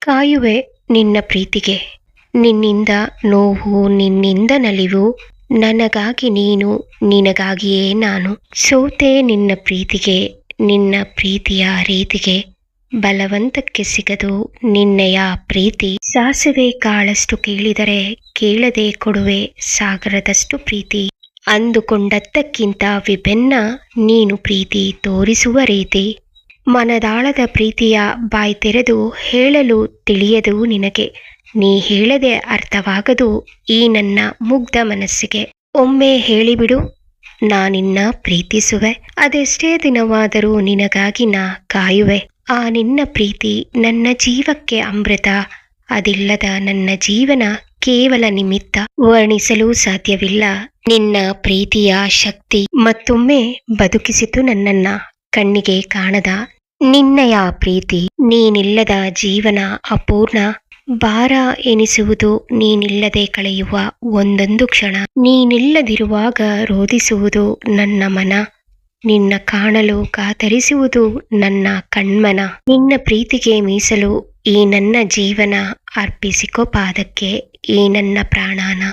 ಕಾಯುವೆ ನಿನ್ನ ಪ್ರೀತಿಗೆ, ನಿನ್ನಿಂದ ನೋವು ನಿನ್ನಿಂದ ನಲಿವು, ನನಗಾಗಿ ನೀನು ನಿನಗಾಗಿಯೇ ನಾನು. ಸೋತೆ ನಿನ್ನ ಪ್ರೀತಿಗೆ, ನಿನ್ನ ಪ್ರೀತಿಯ ರೀತಿಗೆ, ಬಲವಂತಕ್ಕೆ ಸಿಗದು ನಿನ್ನೆಯ ಪ್ರೀತಿ. ಸಾಸಿವೆ ಕಾಳಷ್ಟು ಕೇಳಿದರೆ ಕೇಳದೆ ಕೊಡುವೆ ಸಾಗರದಷ್ಟು ಪ್ರೀತಿ. ಅಂದುಕೊಂಡದ್ದಕ್ಕಿಂತ ವಿಭಿನ್ನ ನೀನು ಪ್ರೀತಿ ತೋರಿಸುವ ರೀತಿ. ಮನದಾಳದ ಪ್ರೀತಿಯ ಬಾಯ್ ತೆರೆದು ಹೇಳಲು ತಿಳಿಯದು ನಿನಗೆ, ನೀ ಹೇಳದೆ ಅರ್ಥವಾಗದು ಈ ನನ್ನ ಮುಗ್ಧ ಮನಸ್ಸಿಗೆ. ಒಮ್ಮೆ ಹೇಳಿಬಿಡು ನಾನಿನ್ನ ಪ್ರೀತಿಸುವೆ, ಅದೆಷ್ಟೇ ದಿನವಾದರೂ ನಿನಗಾಗಿ ನಾ ಕಾಯುವೆ. ಆ ನಿನ್ನ ಪ್ರೀತಿ ನನ್ನ ಜೀವಕ್ಕೆ ಅಮೃತ, ಅದಿಲ್ಲದ ನನ್ನ ಜೀವನ ಕೇವಲ ನಿಮಿತ್ತ. ವರ್ಣಿಸಲು ಸಾಧ್ಯವಿಲ್ಲ ನಿನ್ನ ಪ್ರೀತಿಯ ಶಕ್ತಿ. ಮತ್ತೊಮ್ಮೆ ಬದುಕಿಸಿತು ನನ್ನನ್ನ ಕಣ್ಣಿಗೆ ಕಾಣದ ನಿನ್ನಯ ಪ್ರೀತಿ. ನೀನಿಲ್ಲದ ಜೀವನ ಅಪೂರ್ಣ, ಭಾರ ಎನಿಸುವುದು ನೀನಿಲ್ಲದೆ ಕಳೆಯುವ ಒಂದೊಂದು ಕ್ಷಣ. ನೀನಿಲ್ಲದಿರುವಾಗ ರೋಧಿಸುವುದು ನನ್ನ ಮನ, ನಿನ್ನ ಕಾಣಲು ಕಾತರಿಸುವುದು ನನ್ನ ಕಣ್ಮನ. ನಿನ್ನ ಪ್ರೀತಿಗೆ ಮೀಸಲು ಈ ನನ್ನ ಜೀವನ, ಅರ್ಪಿಸಿಕೊ ಪಾದಕ್ಕೆ ಈ ನನ್ನ ಪ್ರಾಣಾನ.